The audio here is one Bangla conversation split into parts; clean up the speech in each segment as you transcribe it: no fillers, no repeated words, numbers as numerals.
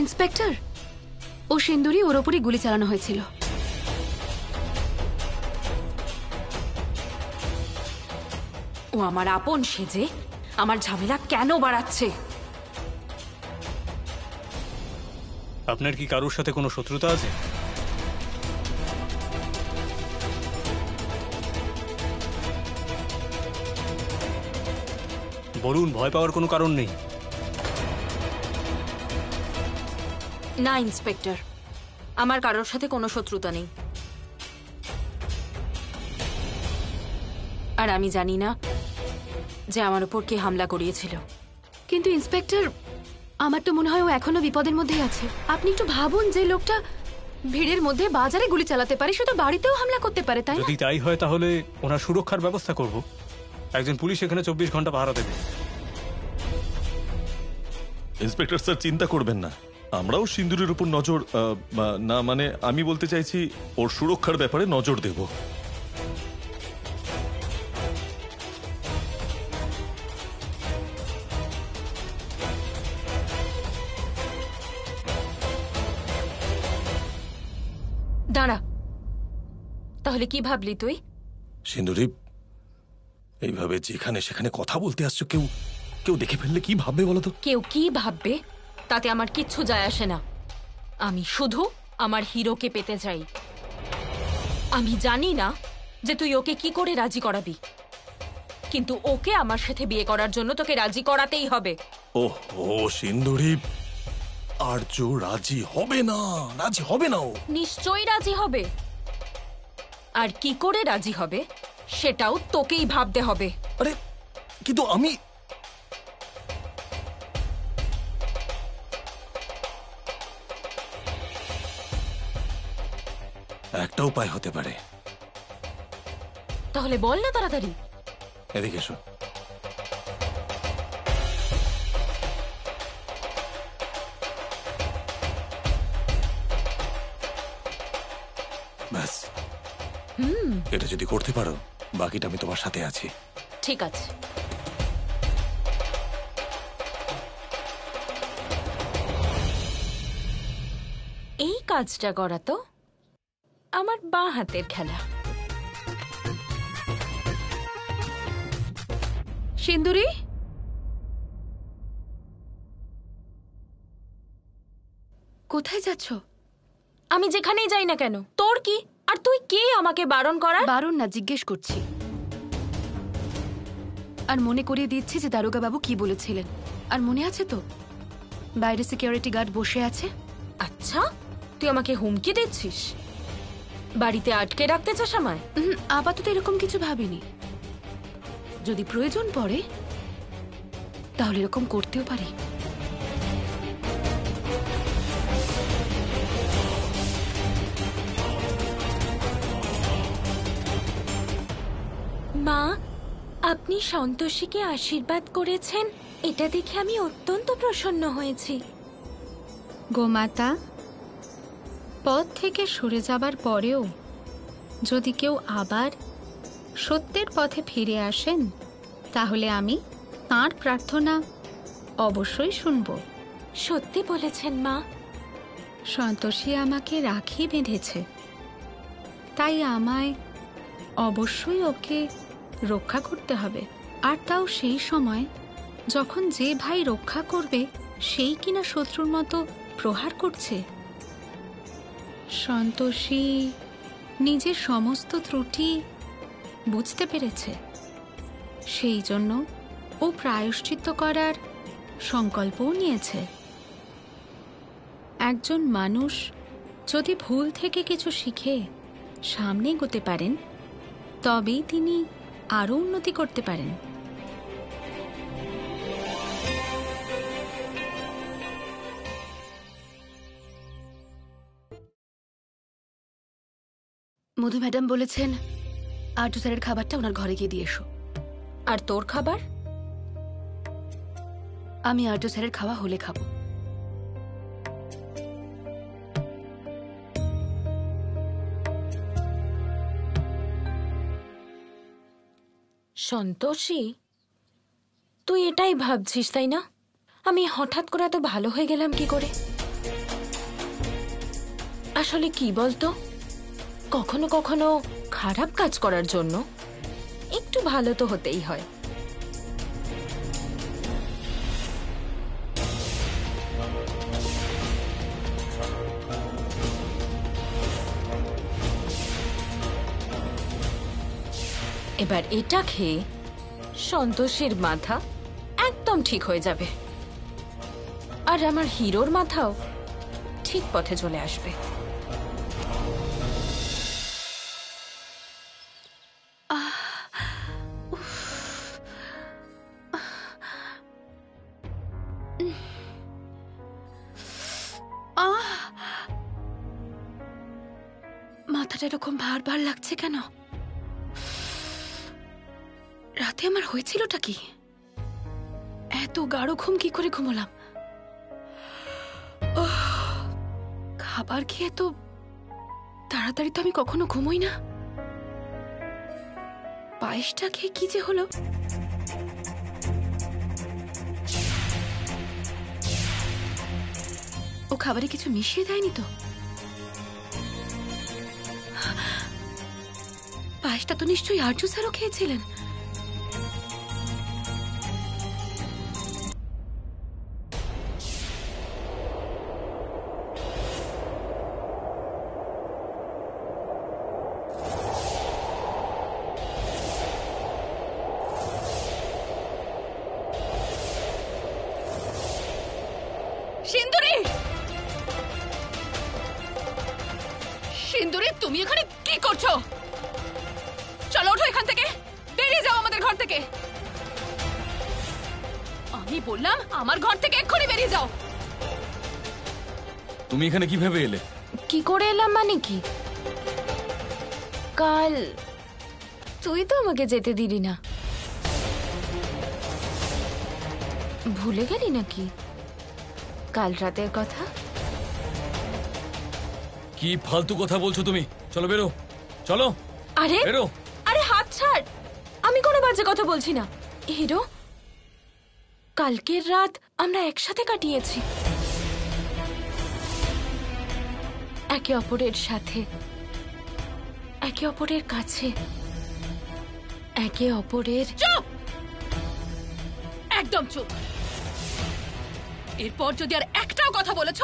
ইন্সপেক্টর, ও সিন্দুরি ওর ওপরই গুলি চালানো হয়েছিল। ও আমার আপন সেজে আমার ঝামেলা কেন বাড়াচ্ছে? আপনার কি কারোর সাথে কোনো শত্রুতা আছে? বলুন, ভয় পাওয়ার কোনো কারণ নেই। না ইন্সপেক্টর, আমার কারোর সাথে কোনো শত্রুতা নেই। আর আমি জানি না যে আমার উপর কে হামলা করিয়েছিল। কিন্তু ইন্সপেক্টর, আমার তো মনে হয় ও এখনো বিপদের মধ্যেই আছে। আপনি একটু ভাবুন, যে লোকটা ভিড়ের মধ্যে বাজারে গুলি চালাতে পারে, সে তো বাড়িতেও হামলা করতে পারে, তাই না? যদি তাই হয় তাহলে ওনার সুরক্ষার ব্যবস্থা করব। একজন পুলিশ এখানে 24 ঘন্টা পাহারা দেবে। ইন্সপেক্টর স্যার, চিন্তা করবেন না, আমরাও সিন্দুরের উপর নজর না, মানে আমি বলতে চাইছি ওর সুরক্ষার ব্যাপারে নজর দেব। দাঁড়া, তাহলে কি ভাবলি তুই? সিন্দুরি, এইভাবে যেখানে সেখানে কথা বলতে আসছো, কেউ কেউ দেখে ফেললে কি ভাববে বলো তো? কেউ কি ভাববে তাতে আমার কিচ্ছু যায় আসে না। আমি শুধু আমার হিরোকে পেতে চাই। আমি জানি না যে তুই ওকে কি করে রাজি করাবি, কিন্তু ওকে আমার সাথে বিয়ে করার জন্য তোকে রাজি করাতেই হবে। ওহ ও সিন্দুরি, আর্য রাজি হবে না, রাজি হবে না ও। নিশ্চয়ই রাজি হবে। আর কি করে রাজি হবে সেটাও তোকেই ভাবতে হবে। আরে কিন্তু আমি একটা উপায় হতে পারে। তাহলে বল না তাড়াতাড়ি। এদিকে এসো। ব্যাস, এটা যদি করতে পারো, বাকিটা আমি তোমার সাথে আছি। ঠিক আছে। এই কাজটা করা তো আমার বাঁ হাতের খেলা। সিন্দুরি, কোথায় যাচ্ছ? আমি যেখানেই যাই না কেন, তোর কি? আর তুই কে আমাকে বারণ করার? বারণ না, জিজ্ঞেস করছি। আর মনে করিয়ে দিচ্ছি যে দারোগা বাবু কি বলেছিলেন। আর মনে আছে তো, বাইরে সিকিউরিটি গার্ড বসে আছে। আচ্ছা, তুই আমাকে হুমকি দিচ্ছিস? বাড়িতে আটকে রাখতে চাস আমায়? আপাতত এরকম কিছু ভাবিনি। যদি প্রয়োজন পড়ে তাহলে এরকম করতেও পারি। মা, আপনি সন্তোষীকে আশীর্বাদ করেছেন, এটা দেখে আমি অত্যন্ত প্রসন্ন হয়েছি। গোমাতা, পথ থেকে সরে যাবার পরেও যদি কেউ আবার সত্যের পথে ফিরে আসেন, তাহলে আমি তাঁর প্রার্থনা অবশ্যই শুনব। সত্যি বলেছেন মা। সন্তোষী আমাকে রাখি বেঁধেছে, তাই আমায় অবশ্যই ওকে রক্ষা করতে হবে। আর তাও সেই সময় যখন যে ভাই রক্ষা করবে সেই কিনা শত্রুর মতো প্রহার করছে। সন্তোষী নিজের সমস্ত ত্রুটি বুঝতে পেরেছে, সেই জন্য ও প্রায়শ্চিত্ত করার সংকল্পও নিয়েছে। একজন মানুষ যদি ভুল থেকে কিছু শিখে সামনে এগোতে পারেন, তবেই তিনি আরও উন্নতি করতে পারেন। মধু ম্যাডাম বলেছেন আর্য স্যারের খাবারটা ওনার ঘরে গিয়ে দিয়ে এসো। আর তোর খাবার? আমি আর্য স্যারের খাওয়া হলে খাবো। সন্তোষী, তুই এটাই ভাবছিস তাই না? আমি হঠাৎ করে এত ভালো হয়ে গেলাম কি করে? আসলে কি বলতো, কখনো কখনো খারাপ কাজ করার জন্য একটু ভালো তো হতেই হয়। এবার এটা খেয়ে সন্তোষের মাথা একদম ঠিক হয়ে যাবে, আর আমার হিরোর মাথাও ঠিক পথে চলে আসবে। মাথাটা এরকম ভার ভার লাগছে কেন? রাতে আমার হয়েছিলটা কি? এত গাঢ় ঘুম কি করে ঘুমোলাম? খাবার খেয়ে তো তাড়াতাড়ি তো আমি কখনো ঘুমোই না। পায়েসটা খেয়ে কি যে হলো? ও খাবারে কিছু মিশিয়ে দেয়নি তো? পায়েসটা তো নিশ্চয়ই আর্য স্যারও খেয়েছিলেন। সিন্দুরি, সিন্দুরি, তুমি এখানে কি করছো? চলো ওঠো এখান থেকে, বেরিয়ে যাও আমাদের ঘর থেকে। আমি বললাম আমার ঘর থেকে এক্ষুনি বেরিয়ে যাও। তুমি এখানে কিভাবে এলে? কি করে এলাম মানে কি? কাল তুই তো আমাকে যেতে দিলি না, ভুলে গেলি নাকি কাল রাতের কথা? কি ফালতু কথা বলছো তুমি? চলো বেরো, চলো আরে বেরো। আরে হাত ছাড়, আমি কোনো বাজে কথা বলছি না। হিরো, কালকের রাত আমরা একসাথে কাটিয়েছি, একে অপরের সাথে, একে অপরের কাছে, একে অপরের। চুপ, একদম চুপ। এরপর যদি আর একটাও কথা বলেছ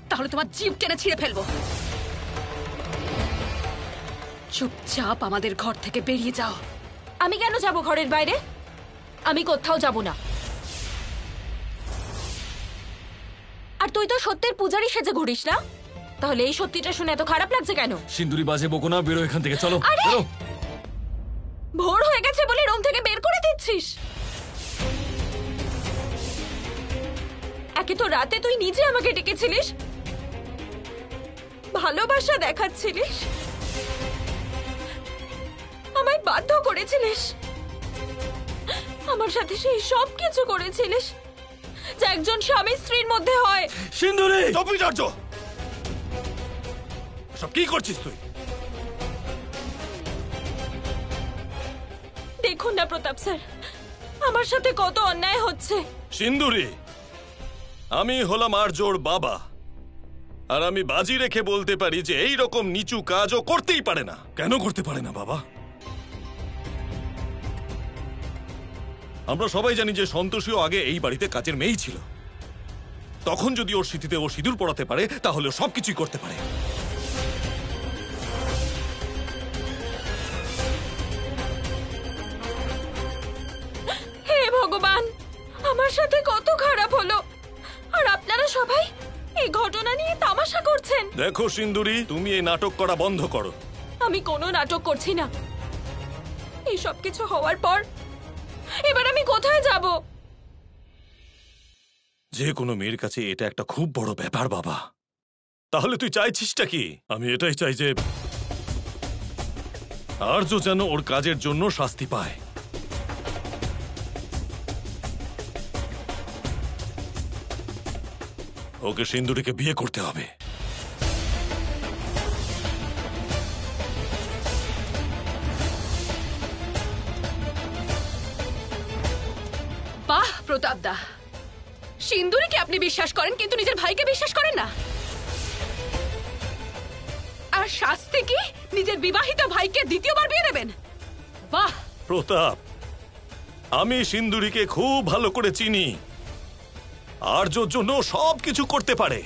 তাহলে তোমার জিভ টেনে ছিঁড়ে ফেলবো। চুপচাপ আমাদের ঘর থেকে বেরিয়ে যাও। আমি কেন যাব ঘরের বাইরে? আমি কোথাও যাব না। আর তুই তো সত্যের পূজারী সেজে ঘুরিস না, তাহলে এই সত্যিটা শুনে এত খারাপ লাগছে কেন? সিন্দুরি বাজে বকো না, বেরো এখান থেকে, চলো আরে! বেরো। ভোর হয়ে গেছে বলে রুম থেকে বের করে দিচ্ছিস? একে তো রাতে তুই নিজে আমাকে ডেকেছিলিস, ভালোবাসা দেখাচ্ছিলিস, আমায় বাধ্য করেছিলিস, আমার সাথে সেই সব কিছু করেছিলিস যা একজন স্বামী স্ত্রীর মধ্যে হয়। সিন্দুরি! চপিটার্য, সব কি করছিস তুই? দেখুন না প্রতাপ স্যার, আমার সাথে কত অন্যায় হচ্ছে। সিন্দুরি, আমি হলাম আর্যর বাবা, আর আমি বাজি রেখে বলতে পারি যে এই রকম নিচু কাজও করতেই পারে না। কেন করতে পারে না বাবা? আমরা সবাই জানি যে সন্তোষীও আগে এই বাড়িতে কাজের মেয়েই ছিল। তখন যদি ওর স্মৃতিতে ও সিঁদুর পড়াতে পারে তাহলে ও সবকিছুই করতে পারে। হে ভগবান, আমার সাথে কত খারাপ হলো, আর আপনারা সবাই এই ঘটনা নিয়ে তামাশা করছেন। দেখো সিন্দুরি, তুমি এই নাটক করা বন্ধ করো। আমি কোনো নাটক করছি না। এই সব কিছু হওয়ার পর এবার আমি কোথায় যাব? যে কোনো মেয়ের কাছে এটা একটা খুব বড় ব্যাপার বাবা। তাহলে তুই চাইছিসটা কি? আমি এটাই চাই যে আর্য যেন ওর কাজের জন্য শাস্তি পায়। ওকে সিন্দুরিকে বিয়ে করতে হবে। বাহ প্রতাপ দা, সিন্দুরিকে আপনি বিশ্বাস করেন কিন্তু নিজের ভাইকে বিশ্বাস করেন না। তার শাস্তি কি নিজের বিবাহিত ভাইকে দ্বিতীয়বার বিয়ে দেবেন? বাহ! প্রতাপ, আমি সিন্দুরিকে খুব ভালো করে চিনি। আর্যর জন্য সবকিছু করতে পারে।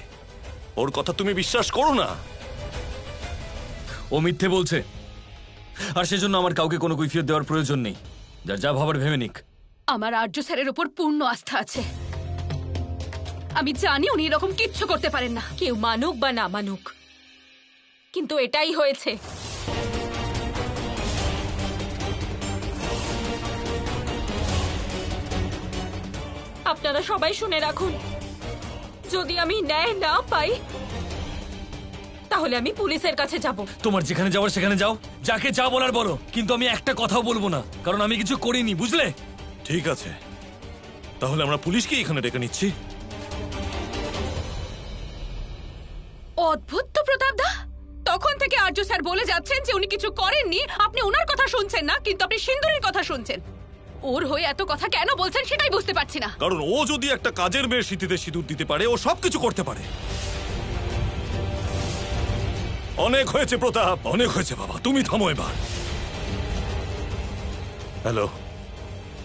ওর কথা তুমি বিশ্বাস করো না। ও মিথ্যে বলছে, আর সেজন্য আমার কাউকে কোনো কৈফিয়ত দেওয়ার প্রয়োজন নেই। যার যা ভাবার ভেবে নিক। আমার আর্য স্যারের উপর পূর্ণ আস্থা আছে। আমি জানি উনি এরকম কিচ্ছু করতে পারেন না। কেউ মানুক বা না মানুক, কিন্তু এটাই হয়েছে। আপনারা সবাই শুনে রাখুন, যদি আমি ন্যায় না পাই তাহলে আমি পুলিশের কাছে যাব। তোমার যেখানে যাওয়ার সেখানে যাও, যাকে যা বলার বলো, কিন্তু আমি একটা কথাও বলবো না, কারণ আমি কিছু করিনি, বুঝলে? ঠিক আছে, তাহলে আমরা পুলিশকে এখানে ডেকে নিচ্ছি। অদ্ভুত তো প্রতাপ দা, তখন থেকে আর্য স্যার বলে যাচ্ছেন যে উনি কিছু করেননি। আপনি ওনার কথা শুনছেন না, কিন্তু আপনি সিন্দুরের কথা শুনছেন। ওর হয়ে এত কথা কেন বলছেন সেটাই বুঝতে পারছি না। কারণ ও যদি একটা কাজের মেয়ের স্মৃতিতে সিঁদুর দিতে পারে, ও সবকিছু করতে পারে। অনেক হয়েছে প্রতাপ, অনেক হয়েছে বাবা, তুমি থামো এবার। Hello,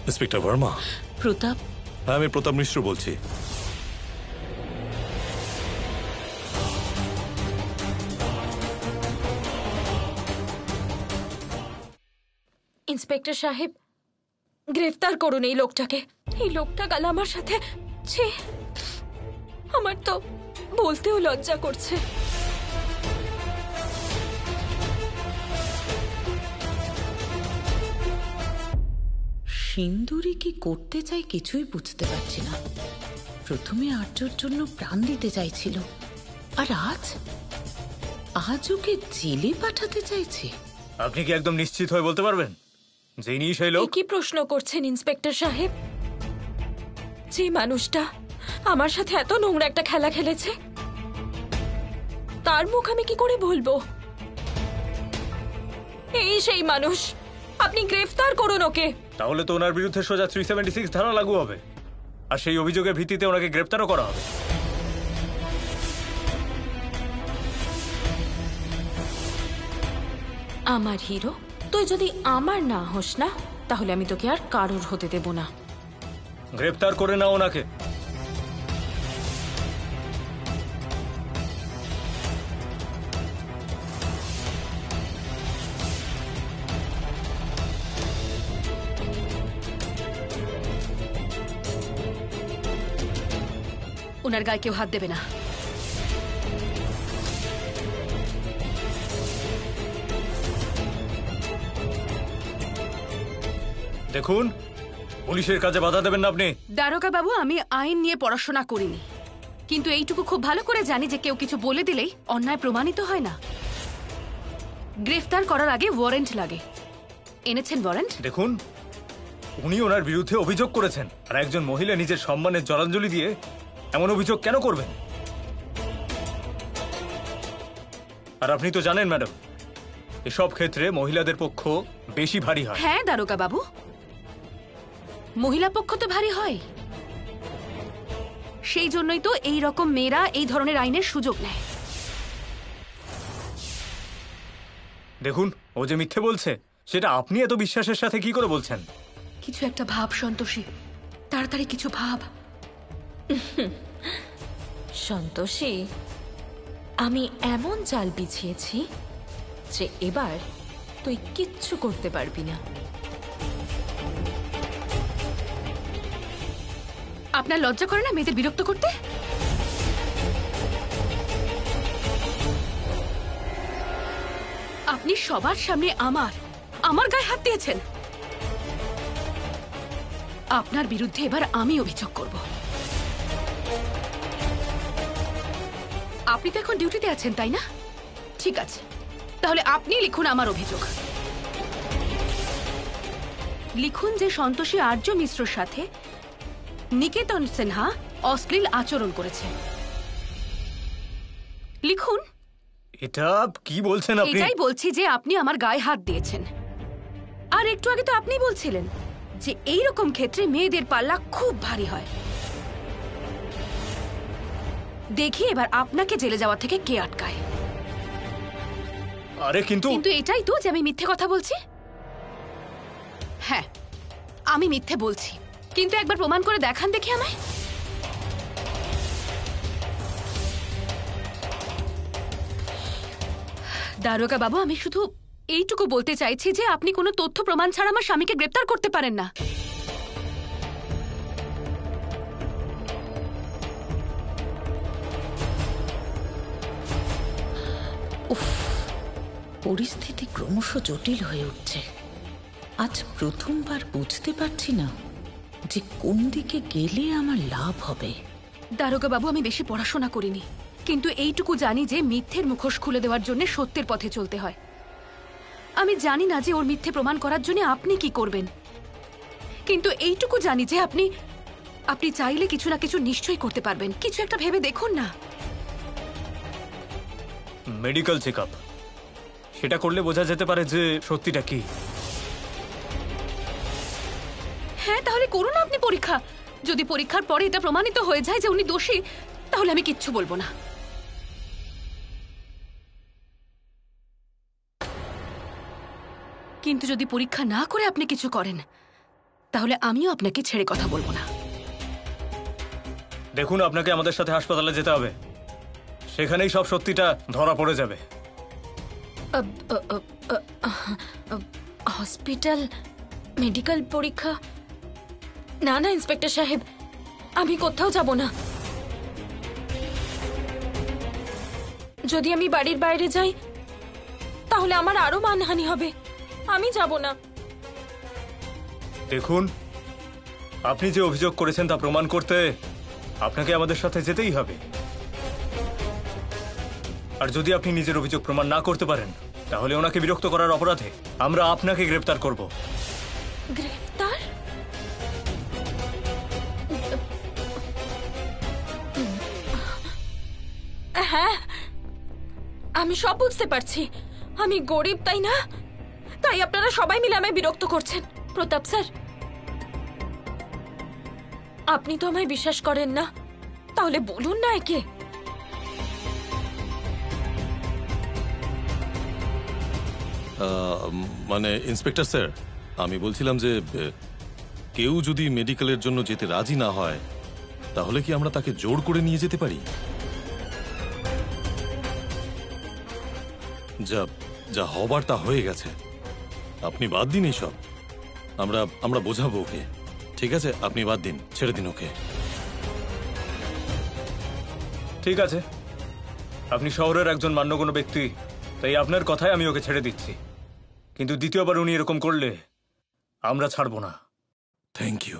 inspector Verma. প্রতাপ, হ্যাঁ, আমি প্রতাপ মিশ্র বলছি। ইন্সপেক্টর সাহেব, গ্রেফতার করুন এই লোকটাকে। এই লোকটা কাল আমার সাথে, ছি, আমার তো বলতেও লজ্জা করছে। সিন্দুরি কি করতে চাই কিছুই বুঝতে পারছি না। প্রথমে আর্যর জন্য প্রাণ দিতে চাইছিল, আর আজ ওকে জেলে পাঠাতে চাইছে। আপনি কি একদম নিশ্চিত হয়ে বলতে পারবেন যে ইনি সেই লোক? কি প্রশ্ন করছেন ইন্সপেক্টর সাহেব? যে মানুষটা আমার সাথে এত নোংরা একটা খেলা খেলেছে, তার মুখ আমি কি করে বলবো? এই সেই মানুষ। আপনি গ্রেফতার করুন ওকে। তাহলে তো ওনার বিরুদ্ধে সোজা 376 ধারা লাগু হবে, আর সেই অভিযোগের ভিত্তিতে ওনাকে গ্রেপ্তারও করা হবে। আমার হিরো তুই যদি আমার না হোস না, তাহলে আমি তোকে আর কারোর হতে দেব না। গ্রেপ্তার করে নাও ওনাকে। ওনার গায়ে কেউ হাত দেবে না। দেখুন, পুলিশের কাজে বাধা দেবেন না আপনি। দারোগা বাবু, আমি আইন নিয়ে পড়াশোনা করিনি, কিন্তু এইটুকু খুব ভালো করে জানি যে কেউ কিছু বলে দিলেই অন্যায় প্রমাণিত হয় না। গ্রেফতার করার আগে ওয়ারেন্ট লাগে। এনেছেন ওয়ারেন্ট? দেখুন, উনি ওনার বিরুদ্ধে অভিযোগ করেছেন, আর একজন মহিলা নিজের সম্মানের জলাঞ্জলি দিয়ে এমন অভিযোগ কেন করবেন? আর আপনি তো জানেন ম্যাডাম, এসব ক্ষেত্রে মহিলাদের পক্ষ বেশি ভারী হয়। হ্যাঁ দারোগা বাবু, মহিলা পক্ষ তো ভারী হয়। সেই জন্যই তো এই রকম মেয়েরা এই ধরনের আইনের সুযোগ নেয়। দেখুন, ও যে মিথ্যে বলছে সেটা আপনি এত বিশ্বাসের সাথে কি করে বলছেন? কিছু একটা ভাব সন্তোষী, তাড়াতাড়ি কিছু ভাব। সন্তোষী, আমি এমন জাল বিছিয়েছি যে এবার তুই কিচ্ছু করতে পারবি না। আপনার লজ্জা করে না মেয়েদের বিরক্ত করতে? আপনি সবার সামনে আমার গায়ে হাত দিয়েছেন। আপনার বিরুদ্ধে এবার আমি অভিযোগ করব। আপনি তো এখন ডিউটিতে আছেন, তাই না? ঠিক আছে, তাহলে আপনি লিখুন আমার অভিযোগ। লিখুন যে সন্তোষী আর্য মিশ্রর সাথে নিকেতন সিনহা অশ্লীল আচরণ করেছে। লিখুন। এটা কি বলছেন আপনি? এটাই বলছি যে আপনি আমার গায়ে হাত দিয়েছেন। আর একটু আগে তো আপনি বলছিলেন যে এই রকম ক্ষেত্রে মেয়েদের পাল্লা খুব ভারী হয়। দেখি এবার আপনাকে জেলে যাওয়া থেকে কে আটকায়। আরে কিন্তু কিন্তু এটাই তো যে আমি মিথ্যে কথা বলছি। হ্যাঁ, আমি মিথ্যে বলছি, কিন্তু একবার প্রমাণ করে দেখান দেখি আমায়। দারোগা বাবু, আমি শুধু এইটুকু বলতে চাইছি যে আপনি কোনো তথ্য প্রমাণ ছাড়া আমার স্বামীকে গ্রেপ্তার করতে পারেন না। উফ, পরিস্থিতি ক্রমশ জটিল হয়ে উঠছে। আজ প্রথমবার বুঝতে পারছি না যে কোন দিকে গেলে আমার লাভ হবে। দারোগা বাবু, আমি বেশি পড়াশোনা করিনি, কিন্তু এইটুকু জানি যে মিথ্যের মুখোশ খুলে দেওয়ার জন্য সত্যের পথে চলতে হয়। আমি জানি না যে ওর মিথ্যে প্রমাণ করার জন্য আপনি কি করবেন, কিন্তু এইটুকু জানি যে আপনি চাইলে কিছু না কিছু নিশ্চয়ই করতে পারবেন। কিছু একটা ভেবে দেখুন না। মেডিকেল চেকআপ, সেটা করলে বোঝা যেতে পারে যে সত্যিটা কি। হ্যাঁ, তাহলে করুন আপনি পরীক্ষা। যদি পরীক্ষার পরে এটা প্রমাণিত হয়ে যায় যে উনি দোষী, তাহলে আমি কিচ্ছু বলবো না। কিন্তু যদি পরীক্ষা না করে আপনি কিছু করেন, তাহলে আমিও আপনাকে ছেড়ে কথা বলবো না। দেখুন, আপনাকে আমাদের সাথে হাসপাতালে যেতে হবে, সেখানেই সব সত্যিটা ধরা পড়ে যাবে। হসপিটাল, মেডিকেল পরীক্ষা? না না ইন্সপেক্টর সাহেব, আমি কোথাও যাব না। যদি আমি বাড়ির বাইরে যাই তাহলে আমার আরো মানহানি হবে। আমি যাব না। দেখুন, আপনি যে অভিযোগ করেছেন তা প্রমাণ করতে আপনাকে আমাদের সাথে যেতেই হবে। আর যদি আপনি নিজের অভিযোগ প্রমাণ না করতে পারেন, তাহলে ওনাকে বিরক্ত করার অপরাধে আমরা আপনাকে গ্রেফতার করব। গ্রেফতার? হ্যাঁ, আমি সব বুঝতে পারছি। আমি গরিব, তাই না? তাই আপনারা সবাই মিলে আমায় বিরক্ত করছেন। প্রতাপ স্যার, আপনি তো আমায় বিশ্বাস করেন না, তাহলে বলুন না একে। মানে ইন্সপেক্টর স্যার, আমি বলছিলাম যে কেউ যদি মেডিকেলের জন্য যেতে রাজি না হয়, তাহলে কি আমরা তাকে জোর করে নিয়ে যেতে পারি? যা হবার তা হয়ে গেছে, আপনি বাদ দিন এইসব। আমরা বোঝাবো ওকে, ঠিক আছে? আপনি বাদ দিন, ছেড়ে দিন ওকে। ঠিক আছে, আপনি শহরের একজন মান্যগণ্য ব্যক্তি, তাই আপনার কথায় আমি ওকে ছেড়ে দিচ্ছি। কিন্তু দ্বিতীয়বার উনি এরকম করলে আমরা ছাড়বো না। Thank you.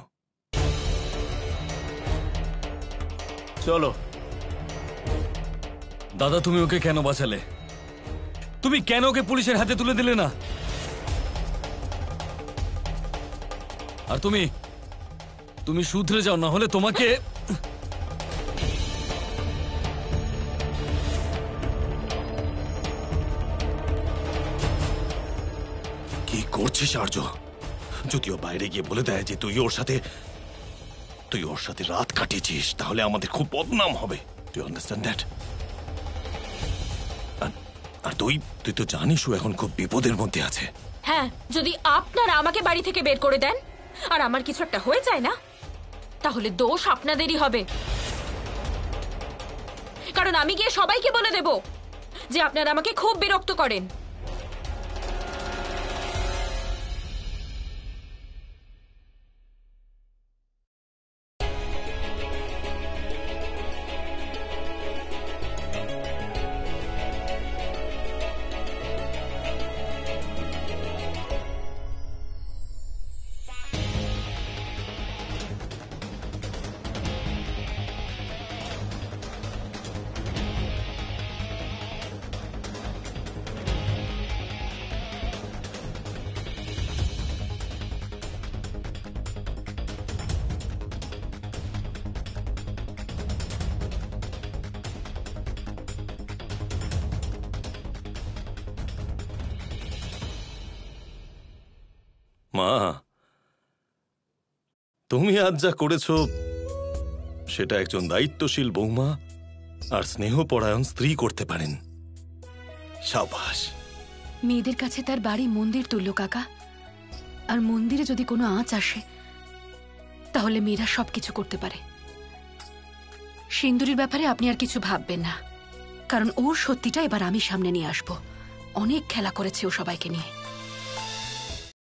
চলো। দাদা, তুমি ওকে কেন বাঁচালে? তুমি কেন ওকে পুলিশের হাতে তুলে দিলে না? আর তুমি শুধরে যাও, না হলে তোমাকে... কি করছিস আর্য? যদিও বাইরে গিয়ে বলে দেয় যে তুই ওর সাথে রাত কাটিয়েছিস, তাহলে আমাদের খুব বদনাম হবে। তুই আন্ডারস্ট্যান্ড দ্যাট? আর তুই তো জানিস ও এখন খুব বিপদের মধ্যে আছে। হ্যাঁ, যদি আপনারা আমাকে বাড়ি থেকে বের করে দেন আর আমার কিছু একটা হয়ে যায় না, তাহলে দোষ আপনাদেরই হবে। কারণ আমি গিয়ে সবাইকে বলে দেব যে আপনারা আমাকে খুব বিরক্ত করেন। মা, তুমি আজ যা করেছো সেটা একজন দায়িত্বশীল বৌমা আর স্নেহপরায়ণ স্ত্রী করতে পারেন। সাবাস। মেয়েদের কাছে তার বাড়ি মন্দির তুল্য কাকা, আর মন্দিরে যদি কোনো আঁচ আসে তাহলে মেয়েরা সবকিছু করতে পারে। সিন্দুরির ব্যাপারে আপনি আর কিছু ভাববেন না, কারণ ওর সত্যিটা এবার আমি সামনে নিয়ে আসবো। অনেক খেলা করেছে ও সবাইকে নিয়ে।